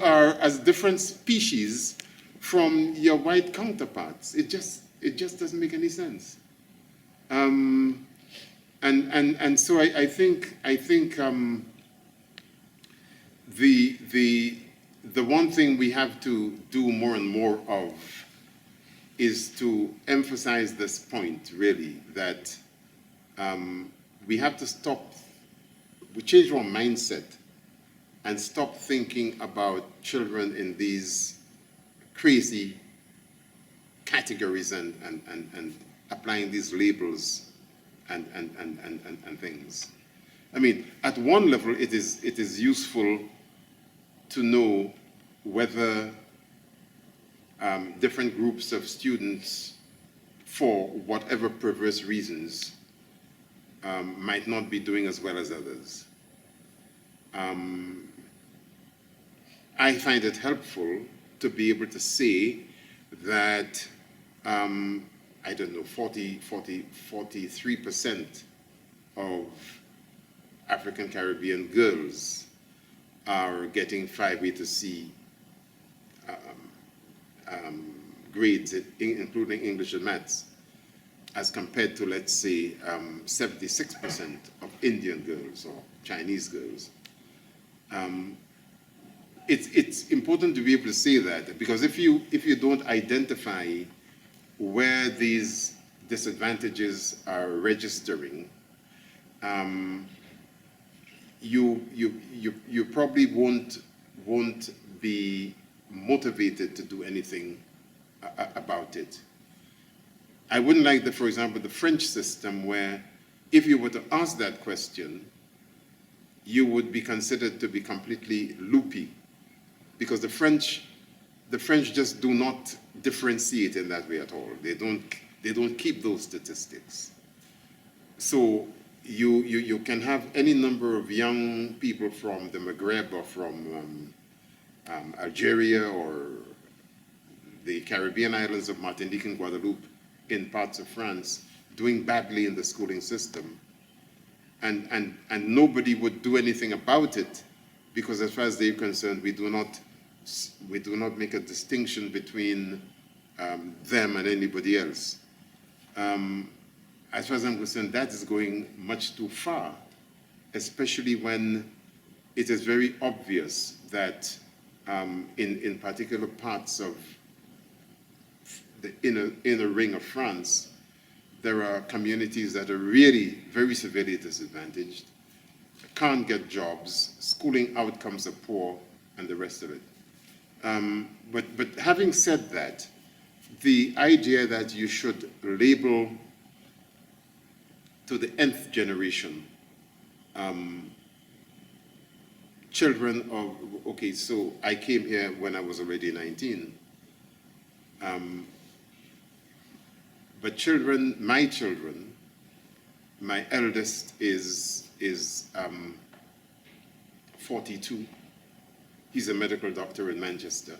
are as different species from your white counterparts. It just doesn't make any sense. And so I think the one thing we have to do more and more of is to emphasize this point, really, that we have to we change our mindset and stop thinking about children in these crazy categories and applying these labels and things. I mean, at one level, it is useful to know whether different groups of students, for whatever perverse reasons, might not be doing as well as others. I find it helpful to be able to say that, I don't know, 43% of African Caribbean girls are getting 5A to C grades, including English and maths, as compared to, let's say, 76% of Indian girls or Chinese girls. It's important to be able to say that, because if you don't identify where these disadvantages are registering, you probably won't be motivated to do anything about it. I wouldn't like for example, the French system, where if you were to ask that question, you would be considered to be completely loopy, because the French just do not differentiate in that way at all. They don't keep those statistics. So you can have any number of young people from the Maghreb or from Algeria or the Caribbean islands of Martinique and Guadeloupe in parts of France doing badly in the schooling system, and nobody would do anything about it, because as far as they're concerned, we do not make a distinction between them and anybody else. As far as I'm concerned, that is going much too far, especially when it is very obvious that in particular parts of the inner ring of France, there are communities that are really very severely disadvantaged, can't get jobs, schooling outcomes are poor, and the rest of it. But having said that, the idea that you should label to the nth generation children of, okay, so I came here when I was already 19, but children, my eldest is 42. He's a medical doctor in Manchester.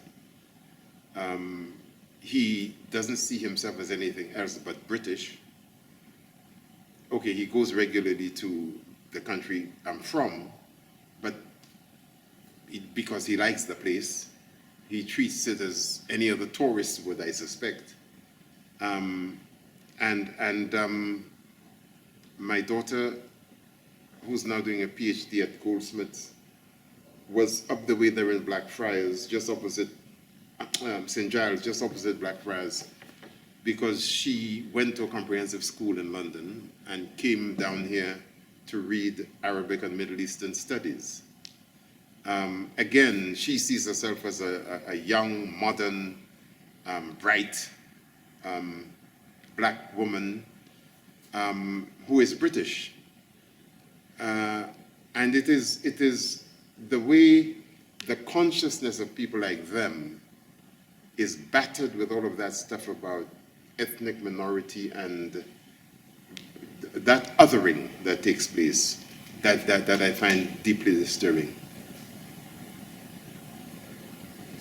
He doesn't see himself as anything else but British. Okay, he goes regularly to the country I'm from, but because he likes the place, he treats it as any other tourist would, I suspect. My daughter, who's now doing a PhD at Goldsmiths, was up the way there in Blackfriars, just opposite St. Giles, just opposite Blackfriars, because she went to a comprehensive school in London and came down here to read Arabic and Middle Eastern studies. Again, she sees herself as a young, modern, bright black woman who is British. And it is the way the consciousness of people like them is battered with all of that stuff about ethnic minority and that othering that takes place that I find deeply disturbing.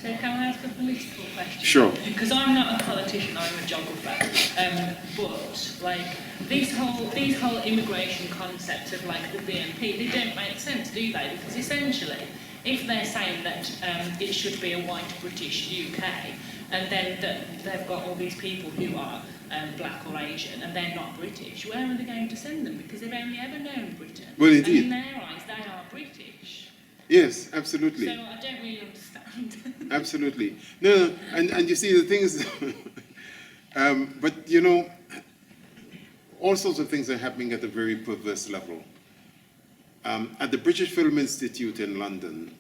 So can I ask a political question? Sure. Because I'm not a politician, I'm a geographer. But like these whole immigration concepts of like the BNP, they don't make sense, do they? Because essentially, if they're saying that it should be a white British UK, and then that they've got all these people who are black or Asian, and they're not British, where are they going to send them? Because they've only ever known Britain. Well, indeed. And in their eyes, they are British. Yes, absolutely. So I don't really understand. Absolutely. No, and you see the thing is, but you know, all sorts of things are happening at a very perverse level. At the British Film Institute in London,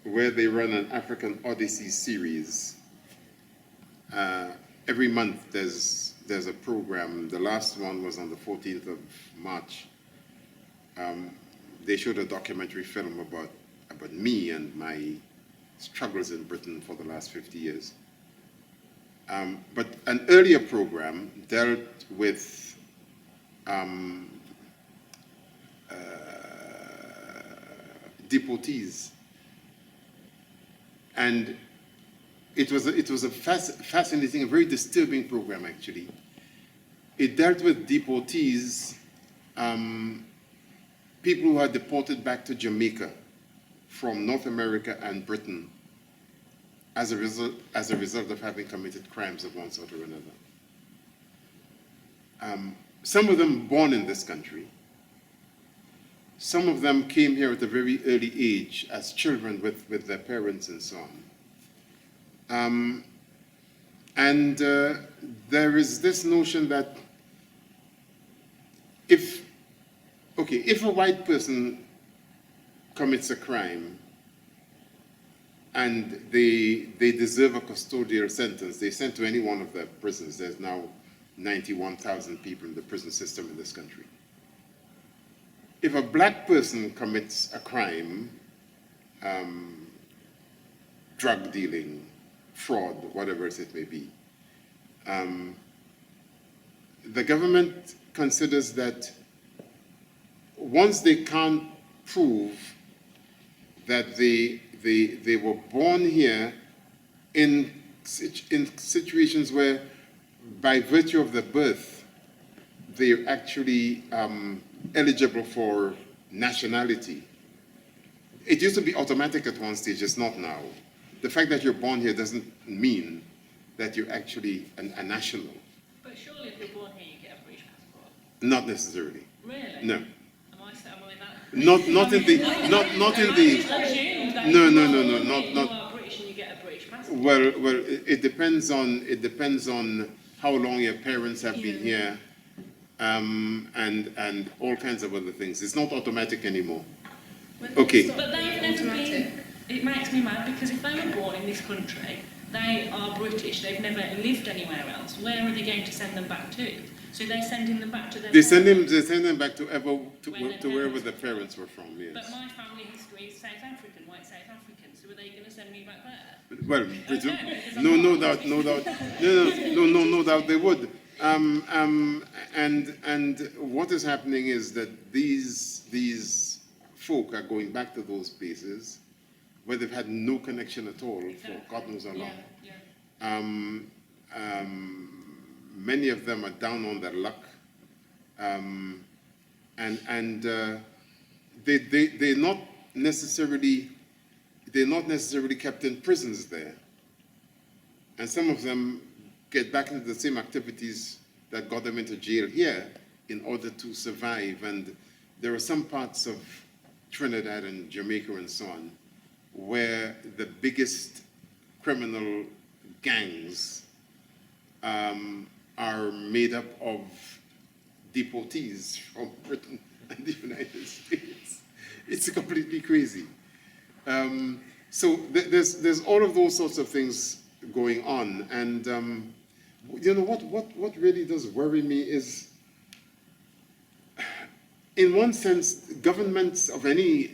where they run an African Odyssey series, every month there's a program. The last one was on the 14th of March. They showed a documentary film about me and my struggles in Britain for the last 50 years. But an earlier program dealt with deportees. And it was a fascinating, a very disturbing program, actually. It dealt with deportees, people who are deported back to Jamaica from North America and Britain as a result of having committed crimes of one sort or another. Some of them born in this country. Some of them came here at a very early age as children with their parents and so on. There is this notion that if a white person commits a crime and they deserve a custodial sentence, they're sent to any one of the prisons. There's now 91,000 people in the prison system in this country. If a black person commits a crime, drug dealing, fraud, whatever it may be, the government considers that once they can't prove that they were born here in situations where, by virtue of their birth, they're actually eligible for nationality. It used to be automatic at one stage, it's not now. The fact that you're born here doesn't mean that you're actually a national. But surely if you're born here, you get a British passport. Not necessarily. Really? No. Am I that? Not in the. No. You are British and you get a British passport. Well, it depends on how long your parents have been here, and all kinds of other things. It's not automatic anymore. Okay. But they've never been. It makes me mad because if they were born in this country, they are British. They've never lived anywhere else. Where are they going to send them back to? So they're sending them back to their. They send them back to wherever their parents were from. Yes. But my family history is South African, white South African. So are they going to send me back there? Well, no doubt they would. And what is happening is that these folk are going back to those places where they've had no connection at all for God knows how long. Many of them are down on their luck, they're not necessarily kept in prisons there, and some of them get back into the same activities that got them into jail here in order to survive. And there are some parts of Trinidad and Jamaica and so on where the biggest criminal gangs are made up of deportees from Britain and the United States. It's completely crazy. So there's all of those sorts of things going on, and you know what really does worry me is, in one sense, governments of any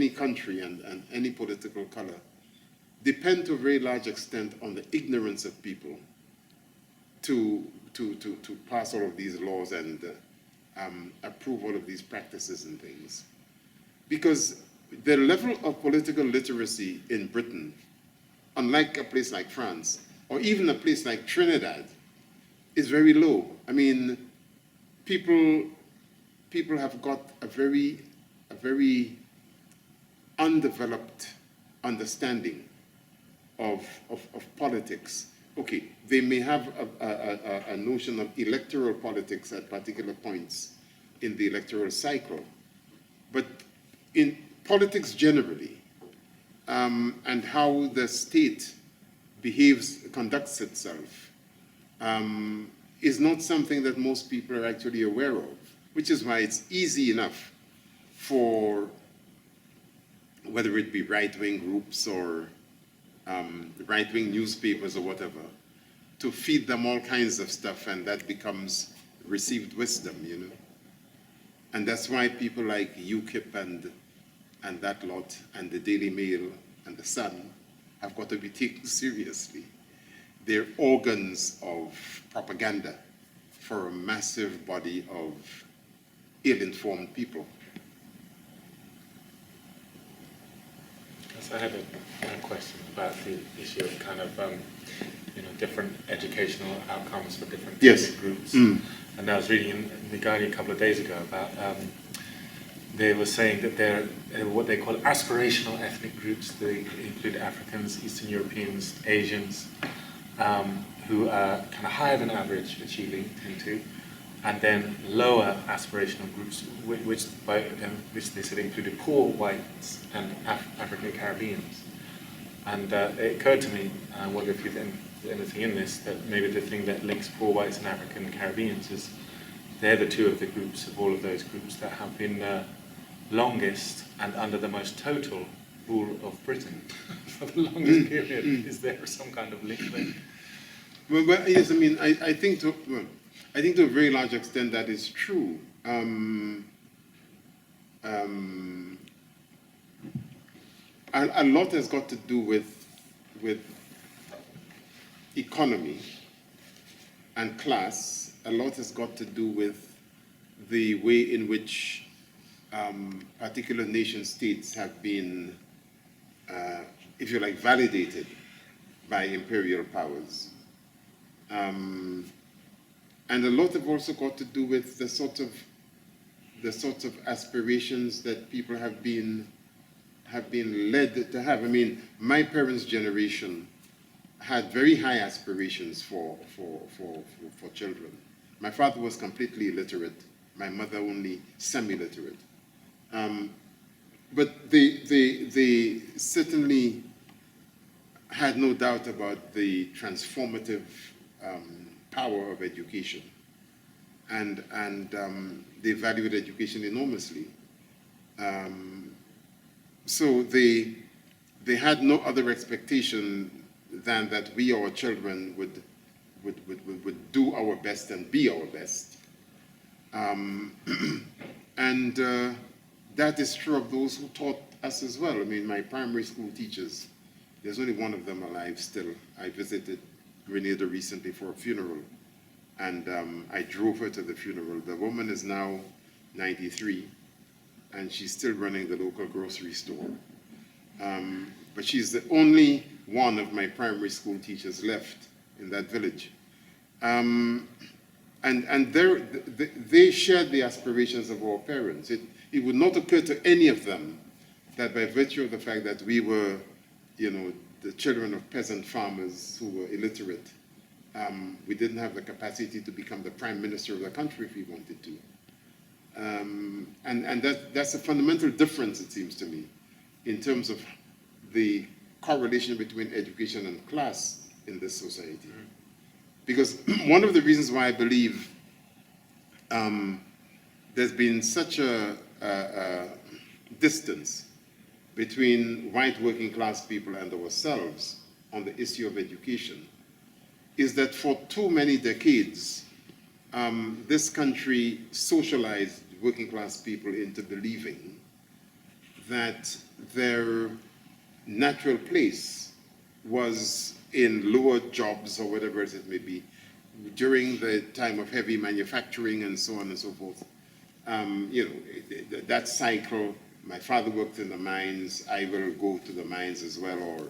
country and any political color depend to a very large extent on the ignorance of people to pass all of these laws and approve all of these practices and things. Because the level of political literacy in Britain, unlike a place like France, or even a place like Trinidad, is very low. I mean, people have got a very undeveloped understanding of politics. Okay, they may have a notion of electoral politics at particular points in the electoral cycle, but in politics generally, and how the state conducts itself, is not something that most people are actually aware of, which is why it's easy enough for, whether it be right-wing groups or right-wing newspapers or whatever, to feed them all kinds of stuff, and that becomes received wisdom, you know. And that's why people like UKIP and that lot, and the Daily Mail and the Sun have got to be taken seriously. They're organs of propaganda for a massive body of ill-informed people. So I had a question about the issue of kind of different educational outcomes for different ethnic groups. And I was reading in The Guardian a couple of days ago about they were saying that they're what they call aspirational ethnic groups. They include Africans, Eastern Europeans, Asians, who are kind of higher than average achieving into, and then lower aspirational groups, which they said included poor whites and African Caribbeans. And it occurred to me, I wonder if you think anything in this, that maybe the thing that links poor whites and African Caribbeans is they're the two of the groups, of all of those groups, that have been longest and under the most total rule of Britain for the longest period. Is there some kind of link there? Well, yes, I mean, I think to a very large extent that is true. A lot has got to do with economy and class. A lot has got to do with the way in which particular nation states have been, if you like, validated by imperial powers. And a lot have also got to do with the sort of aspirations that people have been led to have. I mean, my parents' generation had very high aspirations for children. My father was completely illiterate. My mother only semi-literate. But they certainly had no doubt about the transformative power of education, and they valued education enormously. So they had no other expectation than that we, our children, would do our best and be our best. And that is true of those who taught us as well. I mean, my primary school teachers, there's only one of them alive still. I visited Grenada recently for a funeral, and I drove her to the funeral. The woman is now 93, and she's still running the local grocery store. But she's the only one of my primary school teachers left in that village. And they shared the aspirations of our parents. It would not occur to any of them that by virtue of the fact that we were, the children of peasant farmers who were illiterate, we didn't have the capacity to become the prime minister of the country if we wanted to. And that's a fundamental difference, it seems to me, in terms of the correlation between education and class in this society. Because one of the reasons why I believe there's been such a distance between white working class people and ourselves on the issue of education is that for too many decades, this country socialized working class people into believing that their natural place was in lower jobs or whatever it may be, during the time of heavy manufacturing and so on and so forth, that cycle, my father worked in the mines, I will go to the mines as well, or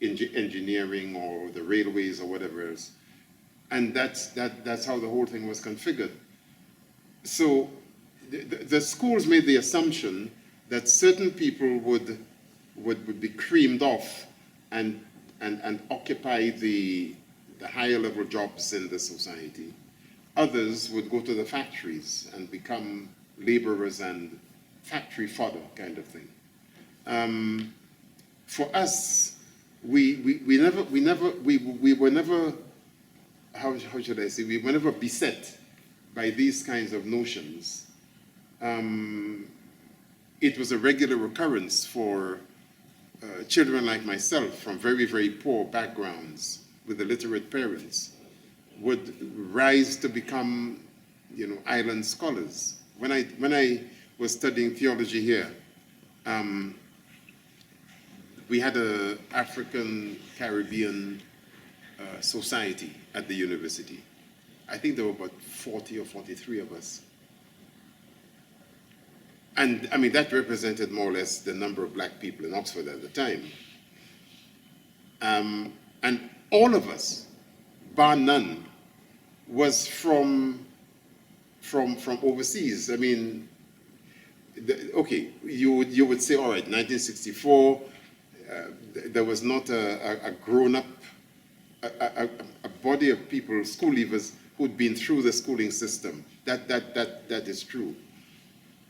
engineering or the railways or whatever else. And that's how the whole thing was configured. So the schools made the assumption that certain people would be creamed off and occupy the higher level jobs in the society. Others would go to the factories and become laborers and factory fodder kind of thing. For us, we were never, how should I say, we were never beset by these kinds of notions. It was a regular occurrence for children like myself from very, very poor backgrounds with illiterate parents would rise to become, island scholars. When I was studying theology here, we had an African Caribbean society at the university. I think there were about 40 or 43 of us. And I mean, that represented more or less the number of black people in Oxford at the time. And all of us, bar none, was from overseas. I mean, okay, you would say, all right, 1964, there was not a grown-up, a body of people, school leavers, who'd been through the schooling system. That is true.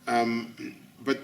But